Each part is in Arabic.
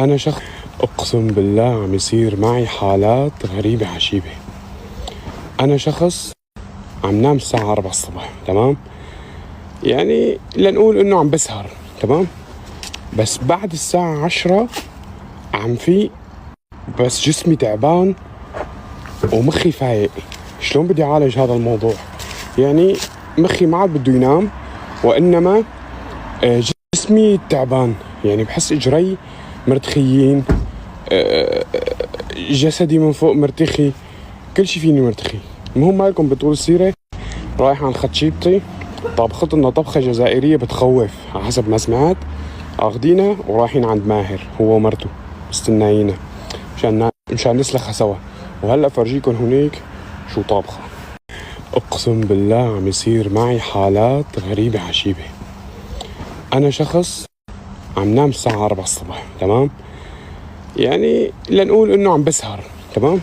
أنا شخص أقسم بالله عم يصير معي حالات غريبة عجيبة. أنا شخص عم نام الساعة 4 الصبح، تمام؟ يعني لنقول إنه عم بسهر، تمام؟ بس بعد الساعة 10 عم في بس جسمي تعبان ومخي فايق. شلون بدي أعالج هذا الموضوع؟ يعني مخي ما عاد بده ينام، وإنما جسمي تعبان، يعني بحس إجري مرتخيين، جسدي من فوق مرتخي، كل شي فيني مرتخي. المهم مالكم بطول السيرة، رايح عن خطشيبتي طابخت لنا طبخة جزائرية بتخوف على حسب ما سمعت. اخذينا ورايحين عند ماهر هو ومرته مستناينا مشان نسلخها سوا. وهلا فرجيكم هنيك شو طابخة. اقسم بالله عم يصير معي حالات غريبة عجيبة. انا شخص عم نام الساعة 4 الصبح، تمام؟ يعني لنقول انه عم بسهر، تمام؟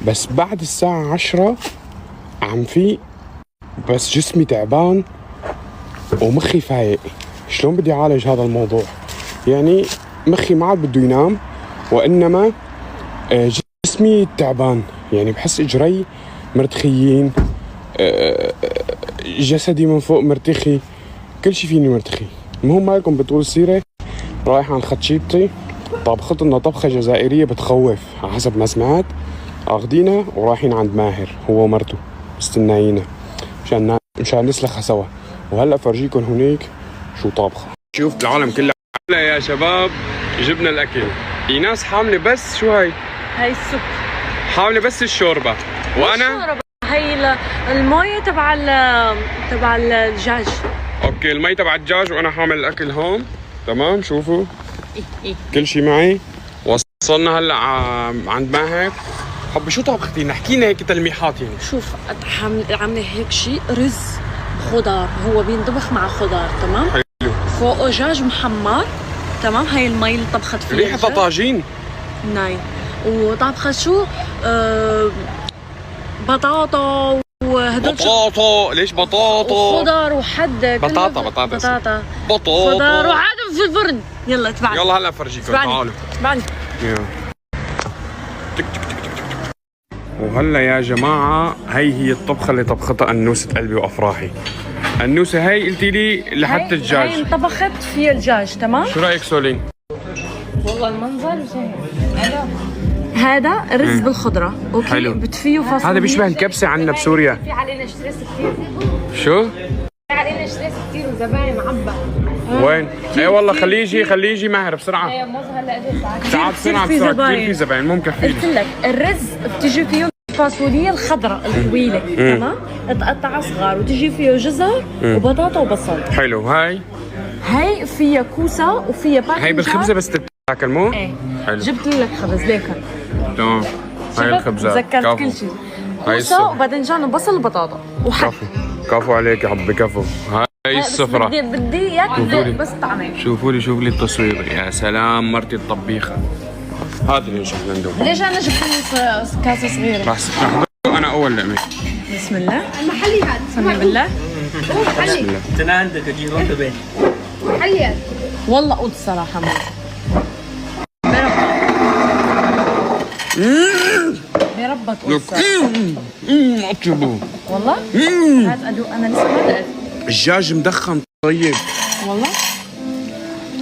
بس بعد الساعة 10 عم في بس جسمي تعبان ومخي فايق. شلون بدي أعالج هذا الموضوع؟ يعني مخي ما عاد بده ينام، وإنما جسمي تعبان، يعني بحس إجري مرتخيين، جسدي من فوق مرتخي، كل شي فيني مرتخي. المهم مالكم بطول السيرة، رايح عن خطشيبتي طابخت لنا طبخة جزائرية بتخوف على حسب ما سمعت. اخذينا ورايحين عند ماهر هو ومرته مستناينا مشان نسلخها سوا. وهلا فرجيكم هنيك شو طابخة. شوف العالم كله. هلا يا شباب جبنا الاكل. ايناس حامله بس شو هاي السوب، حامله بس الشوربه، وانا هي المي تبع الدجاج. اوكي المي تبع الدجاج، وانا حامل الاكل هون، تمام؟ شوفوا إيه. كل شيء معي. وصلنا هلا عند ماهر. حبي شو طبختي؟ نحكينا هيك تلميحات. يعني شوف عامله هيك شيء رز خضار، هو بينطبخ مع خضار، تمام؟ حلو. فوقه دجاج محمر، تمام؟ هاي المي اللي طبخت فيها ريحة طاجين ناي. وطبخت شو بطاطا وهدول بطاطا. ليش بطاطا؟ وخضار وحد بطاطا خضار وعادم في الفرن. يلا اتبعني. يلا هلا فرجيكم، تعالوا اتبعني. وهلا يا جماعة هي الطبخة اللي طبختها أنوسة قلبي وأفراحي. أنوسة هي قلتي لي لحتى الدجاج. هاي طبخت فيها الدجاج، تمام؟ شو رأيك سولين؟ والله المنظر هذا رز بالخضرة، اوكي؟ حلو. بتفيه فاصوليا. هذا بيشبه الكبسة عندنا بسوريا. في علينا ستريس كثير. شو؟ في علينا ستريس كثير وزباين معبى. وين؟ اي والله خليه يجي ماهر بسرعة. ايه موز هلا اجى ساعة بسرعة كثير في زباين مو مكفيني. قلت لك الرز بتجي فيه الفاصوليا الخضراء الطويلة، تمام؟ تقطعها صغار وتجي فيه جزر وبطاطا وبصل. حلو. هاي فيها كوسة وفيها باكنجان. هاي بالخبزة بس تتاكل مو؟ ايه. حلو. جبت لك خبز ليك. تمام. هاي الخبزة ذكرت كل شيء. كوسة وباذنجان وبصل وبطاطا وحب. كفو عليك يا حبي، كفو. هاي السفرة بدي اياك بس طعمه. شوفوا لي التصوير. يا سلام مرتي الطبيخة. هذا اللي نشوف ندوق. ليش انا جبت لي كاسة صغيرة؟ راح ناخذ انا اول لقمة. بسم الله. المحلي هذا. بسم الله. بسم الله. انا عندك اجي روح البيت. محلي هذا. والله قلت صراحة بربك قلت اطيبه والله. هات ادوق، انا لسه ما دقت. الدجاج مدخن طيب والله.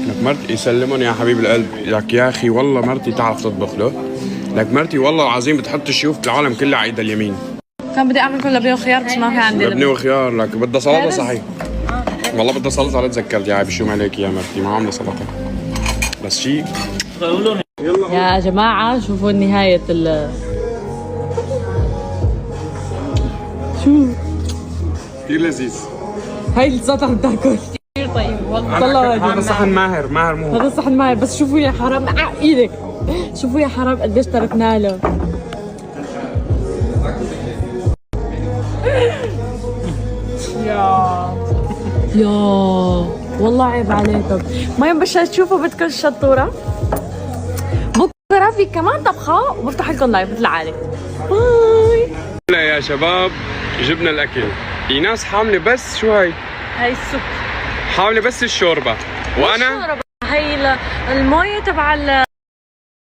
لك مرتي يسلمون يا حبيب القلب. لك يا اخي والله مرتي تعرف تطبخ له. لك مرتي والله العظيم بتحط الشيوف العالم كلها على ايدها اليمين. كان بدي اعمل كله لبنه وخيار بس ما في عندي لبنه وخيار. لك بدها سلطه صحيح. والله بدها سلطه. لا تذكرت يا عيب شو عليك يا مرتي، ما عامله سلطه بس شيء. يا جماعه شوفوا نهايه شو كثير لذيذ. هاي الزلطه عم تاكل كثير طيب والله. هذا صحن ماهر مو هذا صحن ماهر. بس شوفوا يا حرام ايدك، شوفوا يا حرام قديش تركنا له. يا والله عيب عليكم. ما ينبشر تشوفوا بدكم الشطوره. بكره في كمان طبخه وبفتح لكم لايف مثل العاده. باي. هلا يا شباب جبنا الاكل. ايناس حامله بس شو هاي السوب، حامله بس الشوربه، وانا هي المويه تبع